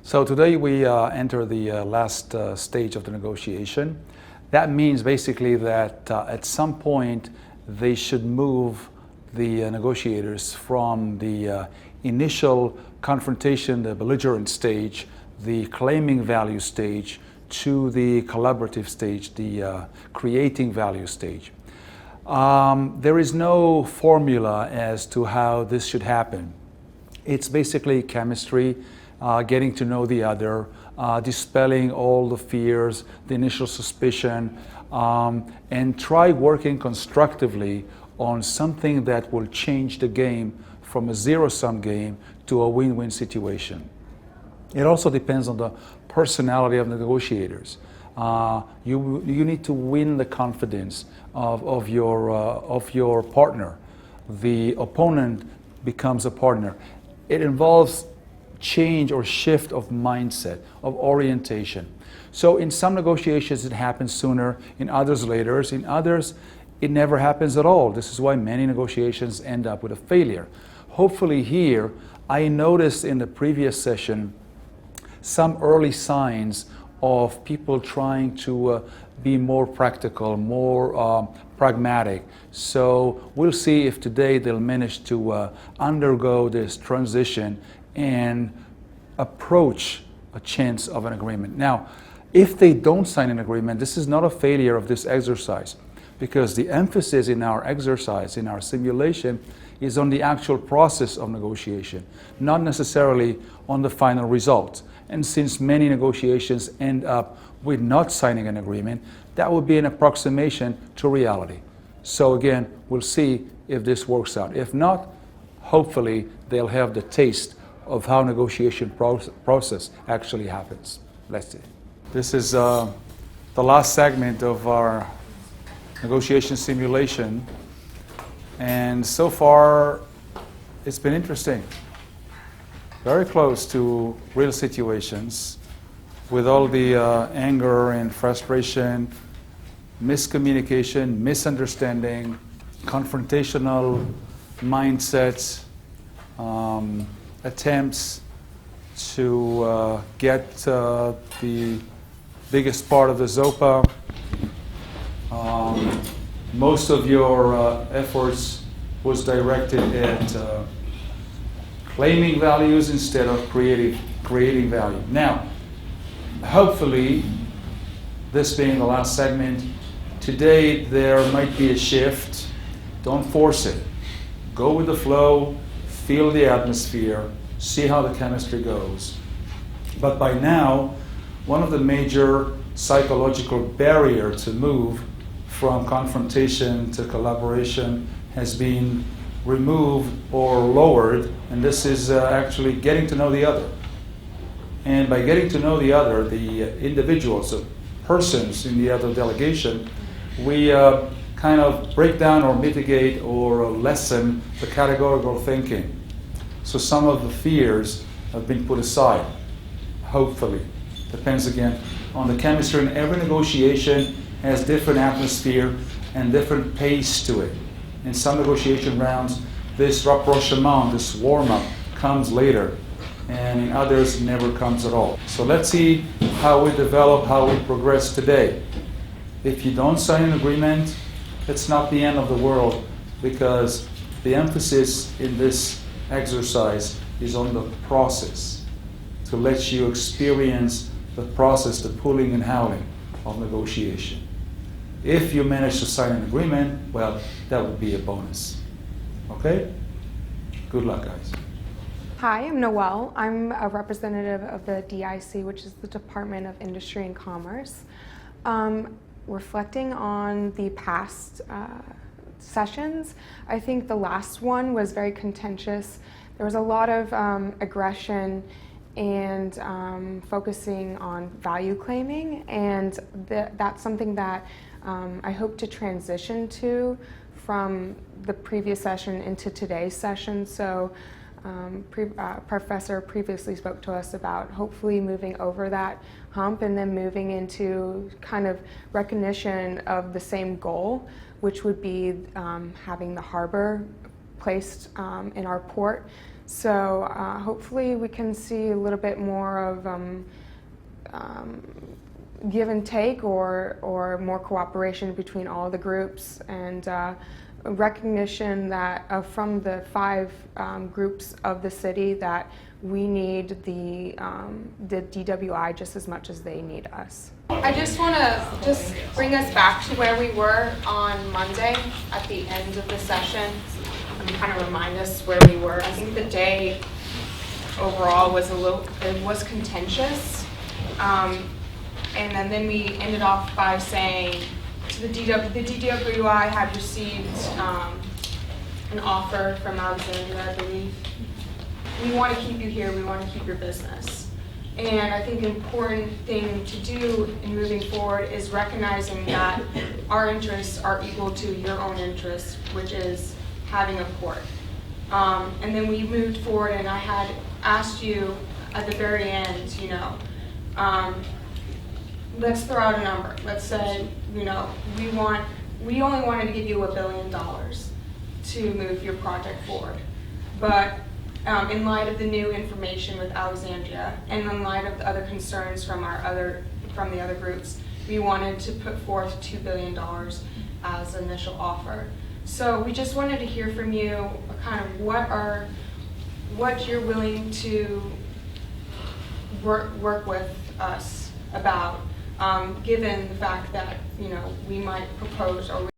So today we enter the last stage of the negotiation. That means basically that at some point they should move the negotiators from the initial confrontation, the belligerent stage, the claiming value stage, to the collaborative stage, the creating value stage. There is no formula as to how this should happen. It's basically chemistry, getting to know the other, dispelling all the fears, the initial suspicion, and try working constructively on something that will change the game from a zero-sum game to a win-win situation. It also depends on the personality of the negotiators. You need to win the confidence of your partner. The opponent becomes a partner. It involves change or shift of mindset, of orientation. So in some negotiations it happens sooner, in others later, in others it never happens at all. This is why many negotiations end up with a failure. Hopefully here, I noticed in the previous session some early signs of people trying to be more practical, more pragmatic. So we'll see if today they'll manage to undergo this transition and approach a chance of an agreement. Now, if they don't sign an agreement, this is not a failure of this exercise, because the emphasis in our exercise, in our simulation, is on the actual process of negotiation, not necessarily on the final result. And since many negotiations end up with not signing an agreement, that would be an approximation to reality. So again, we'll see if this works out. If not, hopefully they'll have the taste of how negotiation process actually happens. Let's see. This is the last segment of our negotiation simulation, and so far it's been interesting. Very close to real situations, with all the anger and frustration, miscommunication, misunderstanding, confrontational mindsets, attempts to get the biggest part of the ZOPA. Most of your efforts was directed at claiming values instead of creating value. Now, hopefully, this being the last segment, today there might be a shift. Don't force it. Go with the flow, feel the atmosphere, see how the chemistry goes. But by now, one of the major psychological barriers to move from confrontation to collaboration has been removed or lowered, and this is actually getting to know the other. And by getting to know the other, the individuals, the persons in the other delegation, we kind of break down or mitigate or lessen the categorical thinking. So some of the fears have been put aside, hopefully. Depends again on the chemistry, and every negotiation has different atmosphere and different pace to it. In some negotiation rounds, this rapprochement, this warm-up, comes later, and in others, it never comes at all. So let's see how we develop, how we progress today. If you don't sign an agreement, it's not the end of the world, because the emphasis in this exercise is on the process, to let you experience the process, the pulling and howling of negotiation. If you manage to sign an agreement, well, that would be a bonus. Okay? Good luck, guys. Hi, I'm Noelle. I'm a representative of the DIC, which is the Department of Industry and Commerce. Reflecting on the past sessions, I think the last one was very contentious. There was a lot of aggression and focusing on value claiming, and that's something that I hope to transition to from the previous session into today's session. So Professor previously spoke to us about hopefully moving over that hump and then moving into kind of recognition of the same goal, which would be having the harbor placed in our port So hopefully we can see a little bit more of give and take, or more cooperation between all the groups, and recognition that from the 5 groups of the city, that we need the DWI just as much as they need us. I just want to bring us back to where we were on Monday at the end of the session, and kind of remind us where we were. I think the day overall was contentious, and then we ended off by saying the DWI had received an offer from Alexandria, I believe. We want to keep you here, we want to keep your business. And I think an important thing to do in moving forward is recognizing that our interests are equal to your own interests, which is having a port. And then we moved forward, and I had asked you at the very end, let's throw out a number. Let's say, we only wanted to give you $1 billion to move your project forward. But in light of the new information with Alexandria, and in light of the other concerns from the other groups, we wanted to put forth $2 billion as an initial offer. So we just wanted to hear from you, kind of what you're willing to work with us about, given the fact that we might propose, or